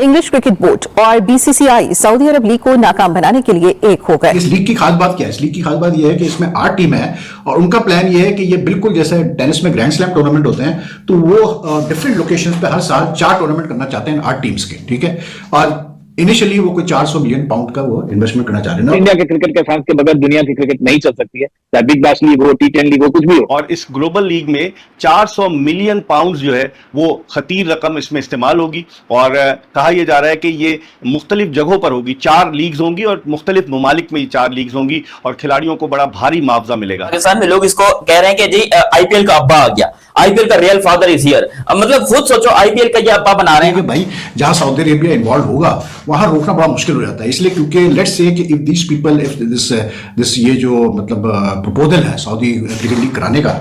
English cricket board और BCCI Saudi अरब league को नाकाम बनाने के लिए एक हो गए। इस लीग की खास बात क्या है? इस लीग की खास बात यह है कि इसमें 8 टीमें हैं और उनका प्लान यह है कि ये बिल्कुल जैसे टेनिस में ग्रैंड स्लैम टूर्नामेंट होते हैं, तो वो डिफरेंट लोकेशंस पे हर साल 4 टूर्नामेंट करना चाहते हैं 8 टीम्स के, ठीक है। और इनिशियली वो कोई 400 मिलियन पाउंड का वो इन्वेस्टमेंट करना चाह रहे हैं। इंडिया के क्रिकेट के फैंस के बगैर दुनिया की क्रिकेट नहीं चल सकती है, चाहे बिग बैश लीग हो, T10 लीग हो, कुछ भी हो। और इस ग्लोबल लीग में 400 मिलियन पाउंड जो है वो खतीर रकम इसमें इस्तेमाल होगी और कहा यह जा रहा है कि ये मुख्तलिफ जगहों पर होगी। 4 लीग्स होंगी और मुख्तलिफ ममालिक में ये 4 लीग्स होंगी और खिलाड़ियों को बड़ा भारी मुआवजा मिलेगा। पाकिस्तान में लोग इसको कह रहे हैं कि जी आईपीएल का अब्बा आ गया, आईपीएल का रियल फादर इज हियर। मतलब खुद सोचो, आईपीएल का ये अब्बा बना रहे हैं। भाई जहां सऊदी अरेबिया इन्वॉल्व होगा वहां रोकना बड़ा मुश्किल हो जाता है, इसलिए क्योंकि लेट्स से कि if this people if this ये जो मतलब प्रपोजल है सऊदी क्रिकेट लीग कराने का,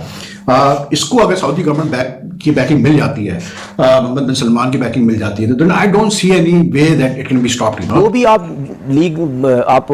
इसको अगर सऊदी गवर्नमेंट की बैकिंग मिल जाती है, मोहम्मद बिन सलमान की बैकिंग मिल जाती है, तो आई don't see any way that it can be stopped. वो भी आप लीग आप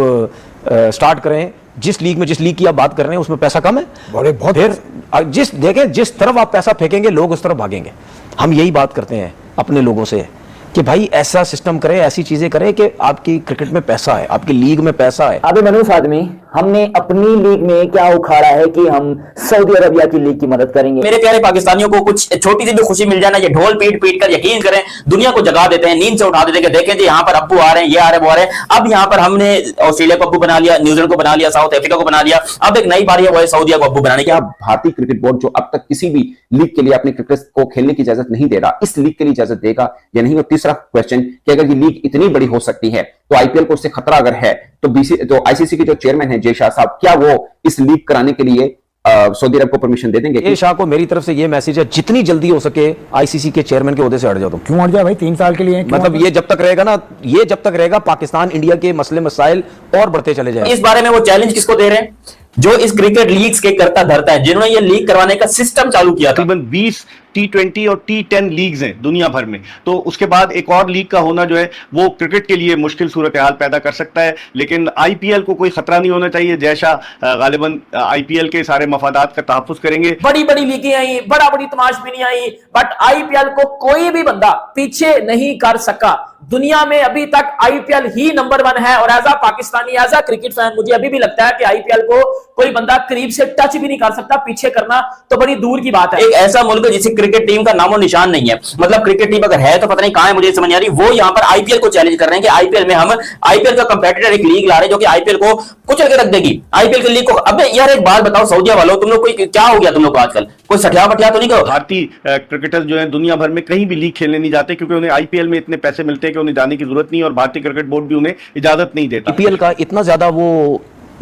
स्टार्ट करें, जिस लीग की आप बात कर रहे हैं उसमें पैसा कम है, बहुत फिर जिस तरफ आप पैसा फेंकेंगे लोग उस तरफ भागेंगे। हम यही बात करते हैं अपने लोगों से कि भाई ऐसा सिस्टम करें, ऐसी चीजें करें कि आपकी क्रिकेट में पैसा है, आपकी लीग में पैसा है। अभी मनूस आदमी हमने अपनी लीग में क्या उखाड़ा है कि हम सऊदी अरबिया की लीग की मदद करेंगे। मेरे प्यारे पाकिस्तानियों को कुछ छोटी सी भी खुशी मिल जाए ना, ये ढोल पीट पीट कर यकीन करें दुनिया को जगा देते हैं, नींद से उठा देते हैं। देखें जी यहाँ पर अब्बू आ रहे हैं, ये आ रहे हैं, वो आ रहे हैं। अब यहाँ पर हमने ऑस्ट्रेलिया को अब्बू बना लिया, न्यूजीलैंड को बना लिया, साउथ अफ्रीका को बना लिया, अब एक नई बारी है वो है सऊदीया को अब्बू बनाने की। भारतीय क्रिकेट बोर्ड जो अब तक किसी भी लीग के लिए अपने क्रिकेट को खेलने की इजाजत नहीं दे रहा, इस लीग के लिए इजाजत देगा या नहीं? और तीसरा क्वेश्चन कि अगर ये लीग इतनी बड़ी हो सकती है तो आईपीएल को उससे खतरा अगर है तो आईसीसी के जो चेयरमैन है जय शाह साहब, क्या वो इस लीग कराने के लिए सऊदी अरब को परमिशन दे देंगे? जय शाह को मेरी तरफ से ये मैसेज है, जितनी जल्दी हो सके आईसीसी के चेयरमैन के ओहदे से हट जाओ। तुम क्यों हट जाए भाई? 3 साल के लिए मतलब ये जब तक रहेगा ना, ये जब तक रहेगा पाकिस्तान इंडिया के मसले मसाइल और बढ़ते चले जाए। इस बारे में वो चैलेंज किसको दे रहे हैं? जो इस क्रिकेट लीग्स के करता धरता है, जिन्होंने ये लीग करवाने का सिस्टम चालू किया था। तकरीबन 20 T20 और T10 लीग्स हैं दुनिया भर में, तो उसके बाद एक और लीग का होना जो है वो क्रिकेट के लिए मुश्किल सूरत हाल पैदा कर सकता है। लेकिन आईपीएल को कोई खतरा नहीं होना चाहिए। जैसा गालिबन आईपीएल के सारे मफादात का तहफ्फुज़ करेंगे। बड़ी बड़ी लीगें आई, बड़ी तमाशबीनी आई, बट आईपीएल को कोई भी बंदा पीछे नहीं कर सका। दुनिया में अभी तक आईपीएल ही नंबर 1 है और as a Pakistani, as a cricket fan मुझे अभी भी लगता है कि आईपीएल को कोई बंदा करीब से टच भी नहीं कर सकता। पीछे करना तो बड़ी दूर की बात है। एक ऐसा मुल्क है जिसकी क्रिकेट टीम का नामो निशान नहीं है, मतलब क्रिकेट टीम अगर है तो पता नहीं कहां है, मुझे समझ नहीं आ रही। वो यहां पर आईपीएल को चैलेंज कर रहे हैं कि आईपीएल में हम आईपीएल का कंपेटिटर एक लीग ला रहे हैं जो कि आईपीएल को कुचल के रख देगी। आईपीएल की लीग को, अबे यार एक बात बताओ सऊदीया वालों, तुम लोग कोई क्या हो गया तुम लोग को आजकल? कोई सठिया बटिया तो नहीं करो? भारतीय क्रिकेटर्स जो है दुनिया भर में कहीं भी लीग खेलने नहीं जाते क्योंकि उन्हें आईपीएल में इतने पैसे मिलते हैं कि उन्हें जाने की जरूरत नहीं और भारतीय क्रिकेट बोर्ड भी उन्हें इजाजत नहीं देता। आईपीएल का इतना ज्यादा वो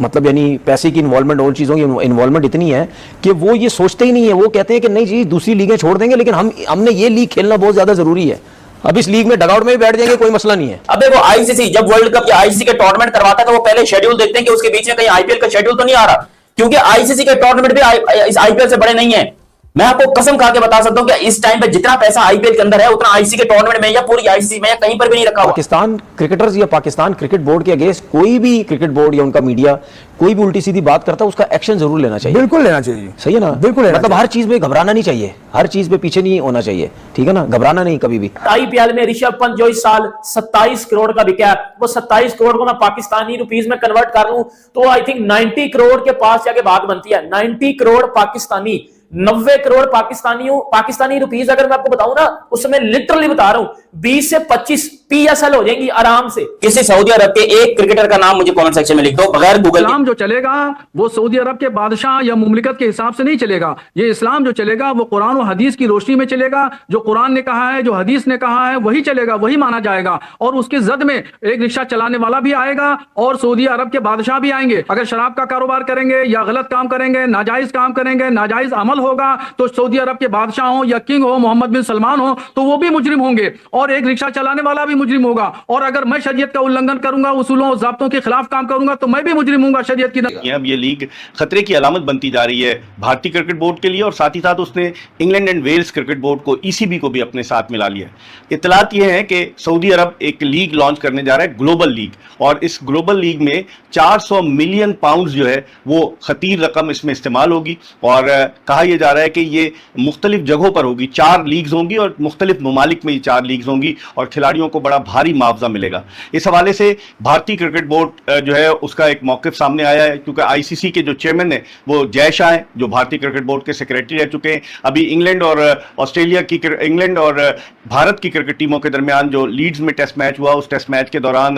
मतलब यानी पैसे की इन्वॉल्वमेंट और चीजों की इन्वॉल्वमेंट इतनी है कि वो ये सोचते ही नहीं है। वो कहते हैं कि नहीं जी दूसरी लीगें छोड़ देंगे, लेकिन हमने ये लीग खेलना बहुत ज्यादा जरूरी है। अब इस लीग में डगआउट में भी बैठ जाएंगे, कोई मसला नहीं है। अबे वो आईसीसी जब वर्ल्ड कप या आईसीसी के टूर्नामेंट करवाता है तो वो पहले शेड्यूल देखते हैं कि उसके बीच में कहीं आईपीएल का शेड्यूल तो नहीं आ रहा, क्योंकि आईसीसी के टूर्नामेंट भी इस आईपीएल से बड़े नहीं है। मैं आपको कसम खा के बता सकता हूं कि इस टाइम पे जितना पैसा आईपीएल के अंदर है उतना आईसीसी के टूर्नामेंट में या पूरी आईसीसी में या कहीं पर भी नहीं रखा हुआ। पाकिस्तान क्रिकेटर्स या पाकिस्तान क्रिकेट बोर्ड के अगेंस्ट कोई भी क्रिकेट बोर्ड या उनका मीडिया कोई भी उल्टी सीधी बात करता है उसका एक्शन जरूर लेना चाहिए। बिल्कुल लेना चाहिए। सही है ना? बिल्कुल मतलब हर चीज में घबराना नहीं चाहिए, हर चीज पे पीछे नहीं होना चाहिए, ठीक है ना? घबराना नहीं कभी भी। आईपीएल में ऋषभ पंत जो इस साल 27 करोड़ का बिका, वो 27 करोड़ को मैं पाकिस्तानी रुपीस में कन्वर्ट कर लूं तो आई थिंक 90 करोड़ के पास जाके बात बनती है। 90 करोड़ पाकिस्तानी, 90 करोड़ पाकिस्तानी रुपीस अगर मैं आपको बताऊं ना, उसमें लिटरली बता रहा हूं 20 से 25 पीएसएल हो जाएंगी आराम से। किसी सऊदी अरब के एक क्रिकेटर का नाम मुझे कमेंट सेक्शन में लिख दो बगैर गूगल। इस्लाम जो चलेगा वो सऊदी अरब के बादशाह या मुमलिकत के हिसाब से नहीं चलेगा। ये इस्लाम जो चलेगा वो कुरान और हदीस की रोशनी में चलेगा। जो कुरान ने कहा है, जो हदीस ने कहा है वही चलेगा, वही माना जाएगा। और उसके जद में एक रिक्शा चलाने वाला भी आएगा और सऊदी अरब के बादशाह भी आएंगे। अगर शराब का कारोबार करेंगे या गलत काम करेंगे, नाजायज काम करेंगे, नाजायज अमल होगा तो सऊदी अरब के बादशाह हो या किंग हो, मोहम्मद बिन सलमान हो, तो वो भी मुजरिम होंगे और एक रिक्शा चलाने वाला भी मुजरिम होगा। और अगर मैं शरीयत का उल्लंघन करूंगा, उसूलों और ज़ाब्तों के खिलाफ काम करूंगा तो मैं भी मुजरिम हूंगा शरीयत की। अब ये लीग खतरे की अलामत बनती जा रही है भारतीय क्रिकेट बोर्ड के लिए और साथ ही साथ उसने England and Wales cricket board को, ईसीबी को भी अपने साथ मिला लिया है। इतलात ये है कि सऊदी अरब एक लीग लॉन्च करने जा रहा है, ग्लोबल लीग, और इस ग्लोबल लीग में 400 मिलियन पाउंड जो है वो खतीर रकम इसमें इस्तेमाल होगी। और कहा यह जा रहा है कि ये मुख्तलिफ जगहों पर होगी, 4 लीग्स होंगी और मुख्तलिफ ममालिक में ये 4 लीग्स होंगी और खिलाड़ियों को बड़ा भारी मुआवजा मिलेगा। इस हवाले से भारतीय क्रिकेट बोर्ड जो है उसका एक मौक़िफ़ सामने आया है, क्योंकि आईसीसी के जो चेयरमैन है वो जय शाह हैं, जो भारतीय क्रिकेट बोर्ड के सेक्रेटरी रह चुके हैं। अभी इंग्लैंड और भारत की क्रिकेट टीमों के दरमियान जो लीड्स में टेस्ट मैच हुआ, उस टेस्ट मैच के दौरान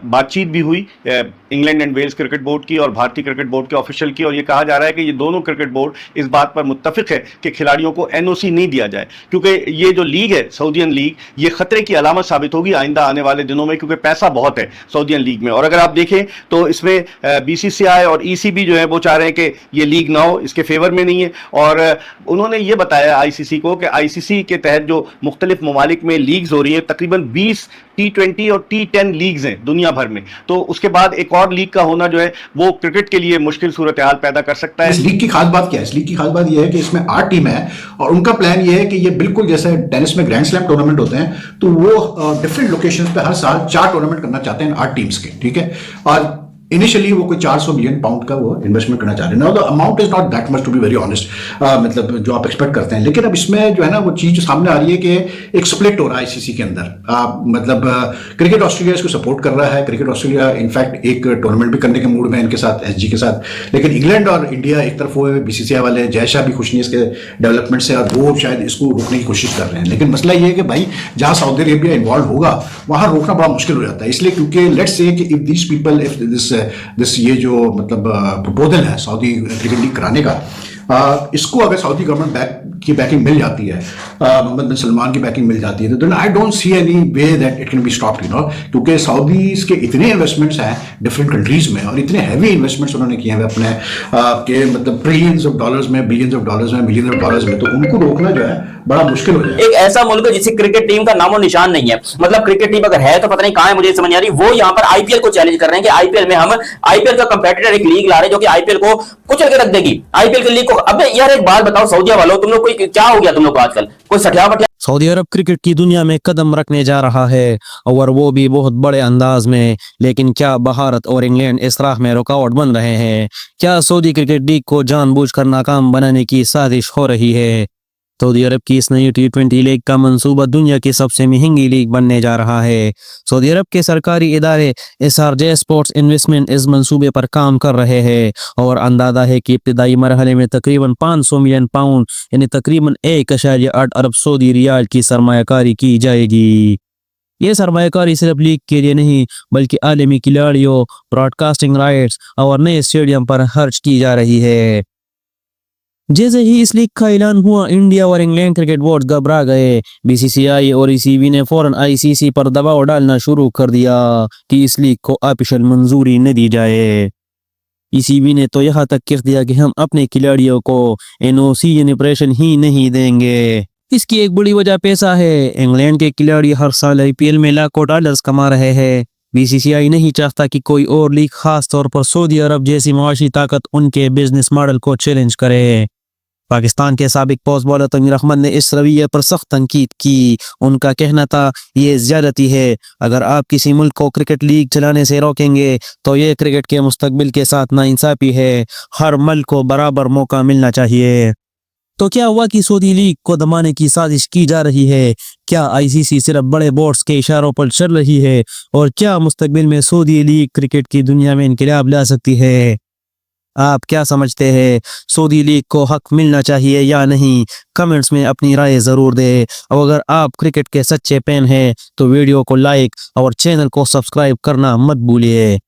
बातचीत भी हुई England and Wales cricket board की और भारतीय क्रिकेट बोर्ड के ऑफिशियल की, और ये कहा जा रहा है कि ये दोनों क्रिकेट बोर्ड इस बात पर मुत्तफिक है कि खिलाड़ियों को एनओसी नहीं दिया जाए, क्योंकि ये जो लीग है सऊदीयन लीग, ये खतरे की अलामत साबित होगी आइंदा आने वाले दिनों में, क्योंकि पैसा बहुत है सऊदीयन लीग में। और अगर आप देखें तो इसमें बीसीसीआई और ईसीबी जो है वो चाह रहे हैं कि ये लीग ना हो, इसके फेवर में नहीं है। और उन्होंने ये बताया आईसीसी को कि आईसीसी के तहत जो मुख्तलिफ ममालिक में लीग्स हो रही है, तकरीबन 20 T20 और T10 लीग्स हैं दुनिया भर में, तो उसके बाद एक और लीग का होना जो है वो क्रिकेट के लिए मुश्किल सूरत हाल पैदा कर सकता है। इस लीग की खास बात क्या है? इस लीग की खास बात यह है कि इसमें 8 टीम है और उनका प्लान यह है कि ये बिल्कुल जैसे टेनिस में ग्रैंड स्लैम टूर्नामेंट होते हैं, तो वो डिफरेंट लोकेशंस पे हर साल 4 टूर्नामेंट करना चाहते हैं 8 टीम्स के, ठीक है। और इनिशियली वो कोई 400 मिलियन पाउंड का वो इन्वेस्टमेंट करना चाह रहे हैं। The amount is not that much to be very honest, मतलब जो आप एक्सपेक्ट करते हैं, लेकिन अब इसमें जो है ना वो चीज सामने आ रही है कि एक स्प्लिट हो रहा है आईसीसी के अंदर। मतलब क्रिकेट ऑस्ट्रेलिया इसको सपोर्ट कर रहा है, क्रिकेट ऑस्ट्रेलिया इनफैक्ट एक टूर्नामेंट भी करने के मूड में इनके साथ, एसजी के साथ, लेकिन इंग्लैंड और इंडिया एक तरफ वो है, बीसीसीआई वाले जय शाह भी खुश नहीं इसके डेवलपमेंट से और वो शायद इसको रोकने की कोशिश कर रहे हैं। लेकिन मसला ये है कि भाई जहां सऊदी अरेबिया इन्वॉल्व होगा वहां रोकना बड़ा मुश्किल हो जाता है, इसलिए क्योंकि लेट्स से कि if these people, if this ये जो मतलब प्रपोजल है सऊदी क्रिकेट लीग कराने का, इसको अगर सऊदी गवर्नमेंट की बैकिंग मिल जाती है, मोहम्मद बिन सलमान की बैकिंग मिल जाती है, तो then I don't see any way that it can be stopped, you know, क्योंकि सऊदीज के इतने इन्वेस्टमेंट्स हैं डिफरेंट कंट्रीज में और इतने हैवी इन्वेस्टमेंट्स उन्होंने किए हैं अपने के मतलब ट्रिलियंस ऑफ डॉलर्स में, बिलियंस ऑफ डॉलर्स में, मिलियंस ऑफ डॉलर्स में, तो उनको रोकना जो है बड़ा मुश्किल हो जाए। एक ऐसा मुल्क है जिसकी क्रिकेट टीम का नामो निशान नहीं है, मतलब क्रिकेट टीम अगर है तो पता नहीं कहां है, मुझे समझ नहीं आ रही। वो यहाँ पर आईपीएल को चैलेंज कर रहे हैं कि आईपीएल में हम आईपीएल का कंपेटिटर एक लीग ला रहे हैं जो कि आईपीएल को कुचल के रख देगी, आईपीएल की लीग को। अब यार एक बात बताओ सऊदिया वालों, तुम लोग कोई क्या हो गया तुम लोग को आजकल, कोई सठिया बटिया। सऊदी अरब क्रिकेट की दुनिया में कदम रखने जा रहा है और वो भी बहुत बड़े अंदाज में, लेकिन क्या भारत और इंग्लैंड इस राह में रुकावट बन रहे हैं? क्या सऊदी क्रिकेट लीग को जानबूझकर नाकाम बनाने की साजिश हो रही है? सऊदी अरब की इस नई T20 लीग का मंसूबा दुनिया की सबसे महंगी लीग बनने जा रहा है। सऊदी अरब के सरकारी इदारे SRJ स्पोर्ट्स इन्वेस्टमेंट इस मंसूबे पर काम कर रहे हैं और अंदाजा है कि इब्तिदाई मरहले में तकरीबन 500 मिलियन पाउंड यानी तकरीबन 1.8 अरब सऊदी रियाल की सरमायाकारी की जाएगी। ये सरमायाकारी सिर्फ लीग के लिए नहीं बल्कि आलमी खिलाड़ियों, ब्रॉडकास्टिंग राइट्स और नए स्टेडियम पर खर्च की जा रही है। जैसे ही इस लीग का ऐलान हुआ, इंडिया और इंग्लैंड क्रिकेट बोर्ड घबरा गए। बीसीसीआई और ईसीबी ने फौरन आईसीसी पर दबाव डालना शुरू कर दिया कि इस लीग को ऑफिशियल मंजूरी न दी जाए। ईसीबी ने तो यहाँ तक कह दिया कि हम अपने खिलाड़ियों को एनओसी यानी ऑपरेशन ही नहीं देंगे। इसकी एक बड़ी वजह पैसा है। इंग्लैंड के खिलाड़ी हर साल आईपीएल में लाखों डॉलर्स कमा रहे हैं। बीसीसीआई नहीं चाहता कि कोई और लीग, खास तौर पर सऊदी अरब जैसी मुआशी ताकत, उनके बिजनेस मॉडल को चैलेंज करे। पाकिस्तान के साबिक पोस्ट बॉलर तमीर अहमद ने इस रवैये पर सख्त तनकीद की। उनका कहना था ये ज्यादती है। अगर आप किसी मुल्क को क्रिकेट लीग चलाने से रोकेंगे तो ये क्रिकेट के मुस्तकबिल के साथ नाइंसाफी है। हर मुल्क को बराबर मौका मिलना चाहिए। तो क्या हुआ कि सऊदी लीग को दबाने की साजिश की जा रही है? क्या आईसीसी सिर्फ बड़े बोर्ड्स के इशारों पर चल रही है? और क्या मुस्तकबिल में सऊदी लीग क्रिकेट की दुनिया में इनकलाब ला सकती है? आप क्या समझते हैं? सऊदी लीग को हक मिलना चाहिए या नहीं? कमेंट्स में अपनी राय जरूर दें। और अगर आप क्रिकेट के सच्चे फैन हैं तो वीडियो को लाइक और चैनल को सब्सक्राइब करना मत भूलिए।